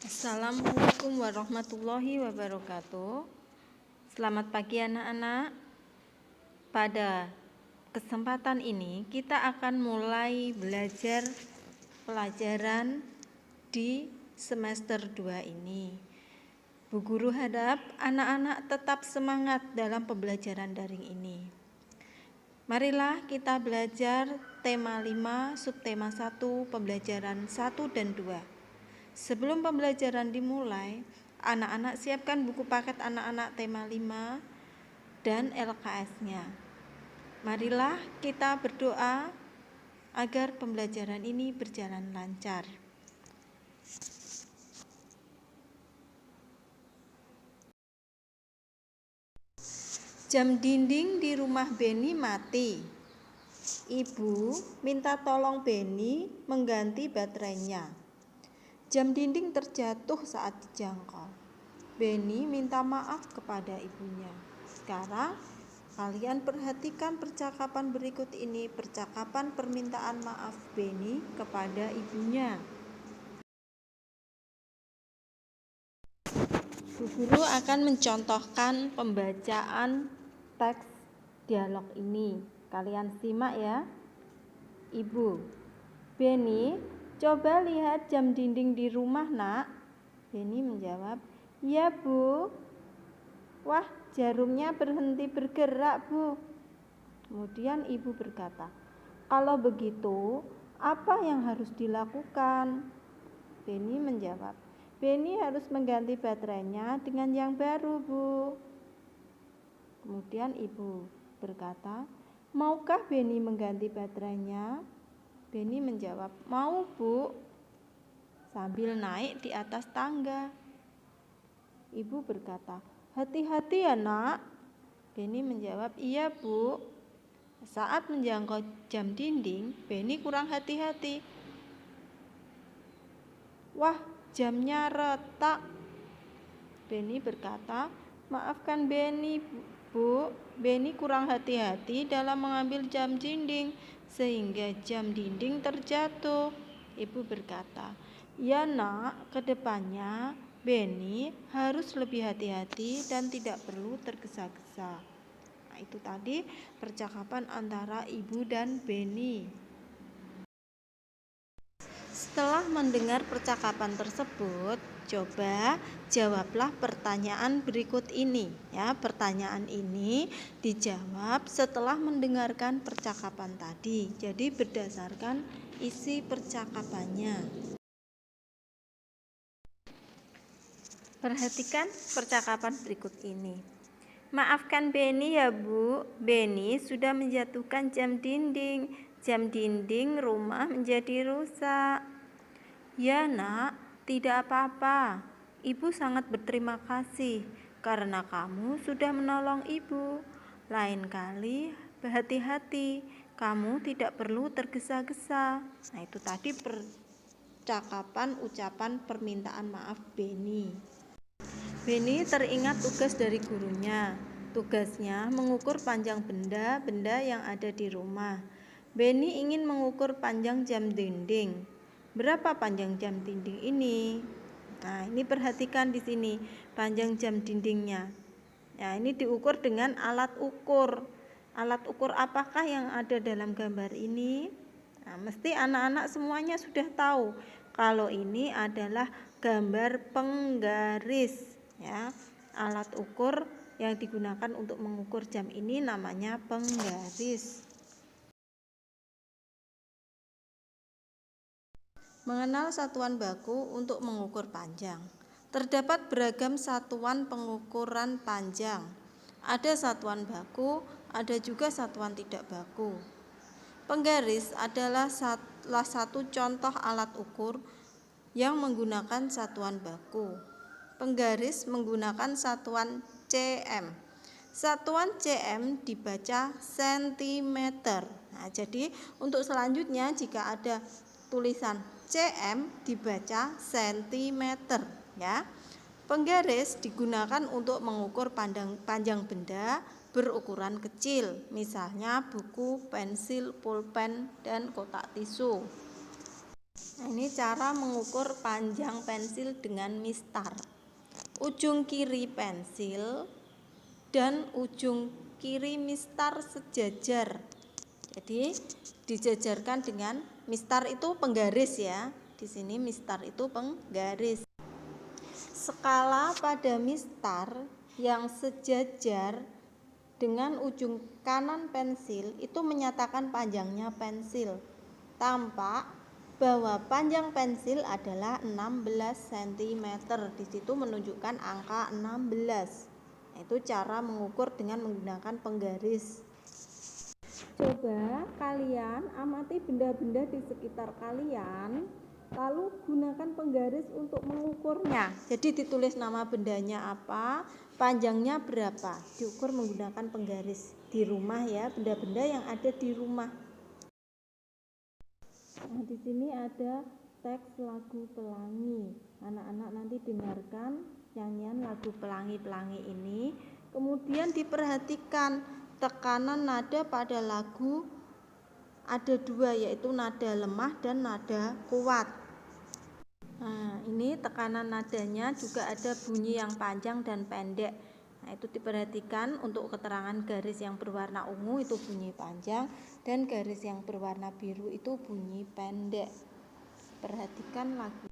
Assalamualaikum warahmatullahi wabarakatuh. Selamat pagi anak-anak. Pada kesempatan ini kita akan mulai belajar pelajaran di semester 2 ini. Bu Guru harap anak-anak tetap semangat dalam pembelajaran daring ini. Marilah kita belajar tema 5, subtema 1, pembelajaran 1 dan 2. Sebelum pembelajaran dimulai, anak-anak siapkan buku paket anak-anak tema 5 dan LKS-nya. Marilah kita berdoa agar pembelajaran ini berjalan lancar. Jam dinding di rumah Beni mati. Ibu minta tolong Beni mengganti baterainya. Jam dinding terjatuh saat dijangkau. Beni minta maaf kepada ibunya. Sekarang kalian perhatikan percakapan berikut ini, percakapan permintaan maaf Beni kepada ibunya. Bu Guru akan mencontohkan pembacaan teks dialog ini. Kalian simak ya. Ibu, Beni, coba lihat jam dinding di rumah, Nak. Beni menjawab, "Ya, Bu." "Wah, jarumnya berhenti bergerak, Bu." Kemudian ibu berkata, "Kalau begitu, apa yang harus dilakukan?" Beni menjawab, "Beni harus mengganti baterainya dengan yang baru, Bu." Kemudian ibu berkata, "Maukah Beni mengganti baterainya?" Beni menjawab, "Mau, Bu," sambil naik di atas tangga. Ibu berkata, "Hati-hati ya, Nak." Beni menjawab, "Iya, Bu." Saat menjangkau jam dinding, Beni kurang hati-hati. "Wah, jamnya retak." Beni berkata, "Maafkan Beni, Bu. Beni kurang hati-hati dalam mengambil jam dinding sehingga jam dinding terjatuh." Ibu berkata, "Ya, Nak, kedepannya Beni harus lebih hati-hati dan tidak perlu tergesa-gesa." Nah, itu tadi percakapan antara ibu dan Beni. Setelah mendengar percakapan tersebut, coba jawablah pertanyaan berikut ini ya. Pertanyaan ini dijawab setelah mendengarkan percakapan tadi. Jadi berdasarkan isi percakapannya. Perhatikan percakapan berikut ini. "Maafkan Beni ya, Bu. Beni sudah menjatuhkan jam dinding. Jam dinding rumah menjadi rusak." "Ya, Nak, tidak apa-apa. Ibu sangat berterima kasih karena kamu sudah menolong Ibu. Lain kali berhati-hati, kamu tidak perlu tergesa-gesa." Nah, itu tadi percakapan ucapan permintaan maaf Beni. Beni teringat tugas dari gurunya. Tugasnya mengukur panjang benda-benda yang ada di rumah. Beni ingin mengukur panjang jam dinding. Berapa panjang jam dinding ini? Nah, ini perhatikan di sini panjang jam dindingnya. Nah, ini diukur dengan alat ukur. Alat ukur apakah yang ada dalam gambar ini? Nah, mesti anak-anak semuanya sudah tahu kalau ini adalah gambar penggaris ya. Alat ukur yang digunakan untuk mengukur jam ini namanya penggaris. Mengenal satuan baku untuk mengukur panjang. Terdapat beragam satuan pengukuran panjang. Ada satuan baku, ada juga satuan tidak baku. Penggaris adalah salah satu contoh alat ukur yang menggunakan satuan baku. Penggaris menggunakan satuan cm. Satuan cm dibaca cm. Nah, jadi untuk selanjutnya jika ada tulisan cm dibaca cm ya. Penggaris digunakan untuk mengukur panjang benda berukuran kecil, misalnya buku, pensil, pulpen, dan kotak tisu. Nah, ini cara mengukur panjang pensil dengan mistar. Ujung kiri pensil dan ujung kiri mistar sejajar. Jadi dijajarkan dengan mistar itu penggaris ya. Di sini mistar itu penggaris. Skala pada mistar yang sejajar dengan ujung kanan pensil itu menyatakan panjangnya pensil. Tampak bahwa panjang pensil adalah 16 cm. Di situ menunjukkan angka 16. Itu cara mengukur dengan menggunakan penggaris. Coba kalian amati benda-benda di sekitar kalian, lalu gunakan penggaris untuk mengukurnya. Jadi ditulis nama bendanya apa, panjangnya berapa, diukur menggunakan penggaris. Di rumah ya, benda-benda yang ada di rumah. Nah, di sini ada teks lagu Pelangi. Anak-anak nanti dengarkan nyanyian lagu Pelangi-Pelangi ini. Kemudian diperhatikan tekanan nada pada lagu ada dua, yaitu nada lemah dan nada kuat. Nah, ini tekanan nadanya juga ada bunyi yang panjang dan pendek. Nah, itu diperhatikan untuk keterangan garis yang berwarna ungu itu bunyi panjang dan garis yang berwarna biru itu bunyi pendek. Perhatikan lagu.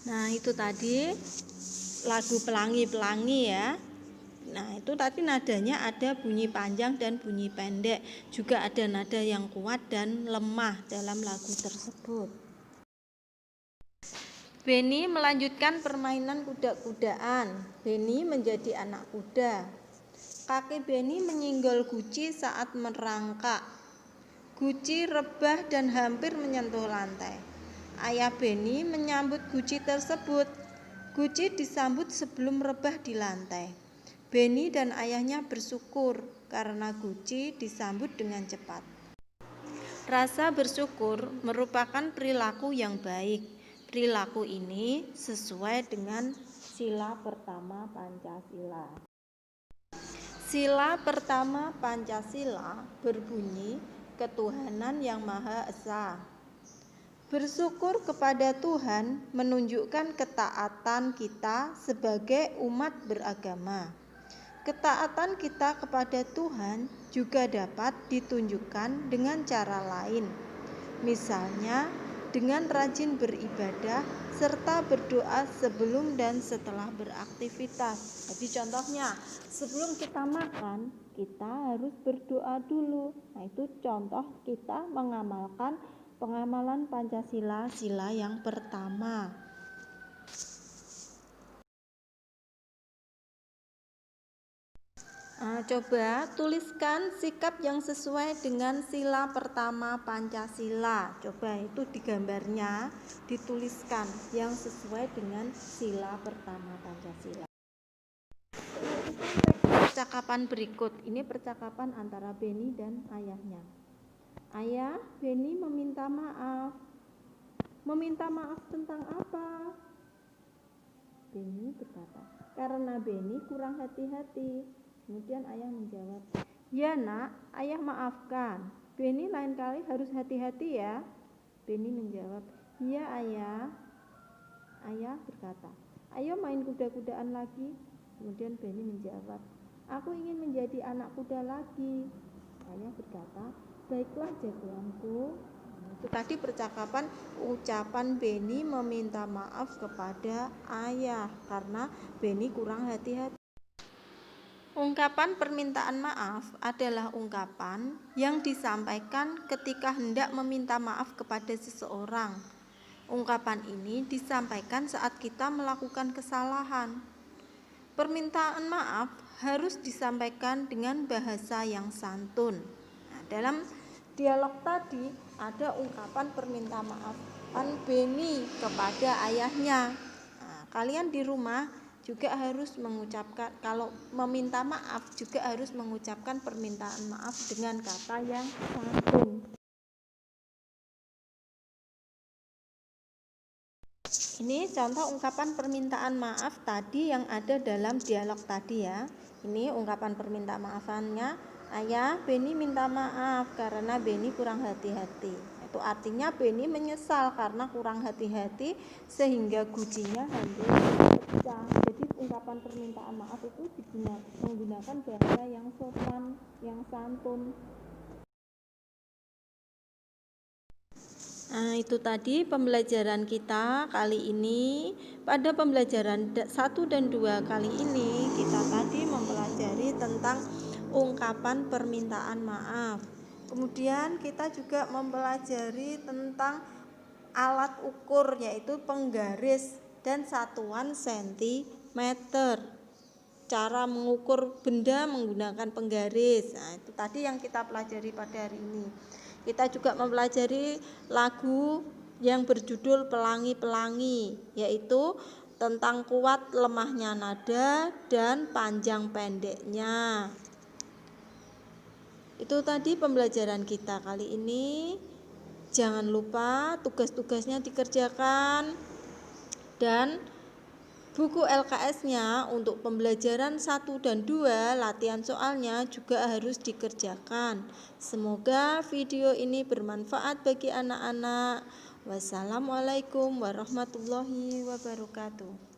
Nah, itu tadi lagu Pelangi-Pelangi ya. Nah, itu tadi nadanya ada bunyi panjang dan bunyi pendek. Juga ada nada yang kuat dan lemah dalam lagu tersebut. Beni melanjutkan permainan kuda-kudaan. Beni menjadi anak kuda. Kaki Beni menyinggol Guci saat merangkak. Guci rebah dan hampir menyentuh lantai. Ayah Beni menyambut Guci tersebut. Guci disambut sebelum rebah di lantai. Beni dan ayahnya bersyukur karena Guci disambut dengan cepat. Rasa bersyukur merupakan perilaku yang baik. Perilaku ini sesuai dengan sila pertama Pancasila. Sila pertama Pancasila berbunyi ketuhanan yang Maha Esa. Bersyukur kepada Tuhan menunjukkan ketaatan kita sebagai umat beragama. Ketaatan kita kepada Tuhan juga dapat ditunjukkan dengan cara lain. Misalnya, dengan rajin beribadah serta berdoa sebelum dan setelah beraktivitas. Jadi contohnya, sebelum kita makan, kita harus berdoa dulu. Nah, itu contoh kita mengamalkan pengamalan Pancasila, sila yang pertama. Nah, coba tuliskan sikap yang sesuai dengan sila pertama Pancasila. Coba itu di gambarnya dituliskan yang sesuai dengan sila pertama Pancasila. Percakapan berikut, ini percakapan antara Beni dan ayahnya. Ayah, Beni meminta maaf. Meminta maaf tentang apa? Beni berkata, karena Beni kurang hati-hati. Kemudian ayah menjawab, ya nak, ayah maafkan. Beni lain kali harus hati-hati ya. Beni menjawab, iya ayah. Ayah berkata, ayo main kuda-kudaan lagi. Kemudian Beni menjawab, aku ingin menjadi anak kuda lagi. Ayah berkata, baiklah jagoanku. Itu tadi percakapan ucapan Beni meminta maaf kepada ayah karena Beni kurang hati-hati. Ungkapan permintaan maaf adalah ungkapan yang disampaikan ketika hendak meminta maaf kepada seseorang. Ungkapan ini disampaikan saat kita melakukan kesalahan. Permintaan maaf harus disampaikan dengan bahasa yang santun. Nah, dalam dialog tadi ada ungkapan permintaan maafan Beni kepada ayahnya. Nah, kalian di rumah juga harus mengucapkan, kalau meminta maaf juga harus mengucapkan permintaan maaf dengan kata yang santun. Ini contoh ungkapan permintaan maaf tadi yang ada dalam dialog tadi ya. Ini ungkapan permintaan maafannya, ayah Beni minta maaf karena Beni kurang hati-hati. Itu artinya Beni menyesal karena kurang hati-hati sehingga gucinya hampir pecah. Jadi ungkapan permintaan maaf itu menggunakan bahasa yang sopan, yang santun. Nah, itu tadi pembelajaran kita kali ini. Pada pembelajaran 1 dan 2 kali ini kita tadi mempelajari tentang ungkapan permintaan maaf. Kemudian kita juga mempelajari tentang alat ukur, yaitu penggaris dan satuan sentimeter. Cara mengukur benda menggunakan penggaris. Nah, itu tadi yang kita pelajari pada hari ini. Kita juga mempelajari lagu yang berjudul Pelangi-Pelangi, yaitu tentang kuat lemahnya nada dan panjang pendeknya. Itu tadi pembelajaran kita kali ini. Jangan lupa tugas-tugasnya dikerjakan, dan buku LKS-nya untuk pembelajaran 1 dan 2 latihan soalnya juga harus dikerjakan. Semoga video ini bermanfaat bagi anak-anak. Wassalamualaikum warahmatullahi wabarakatuh.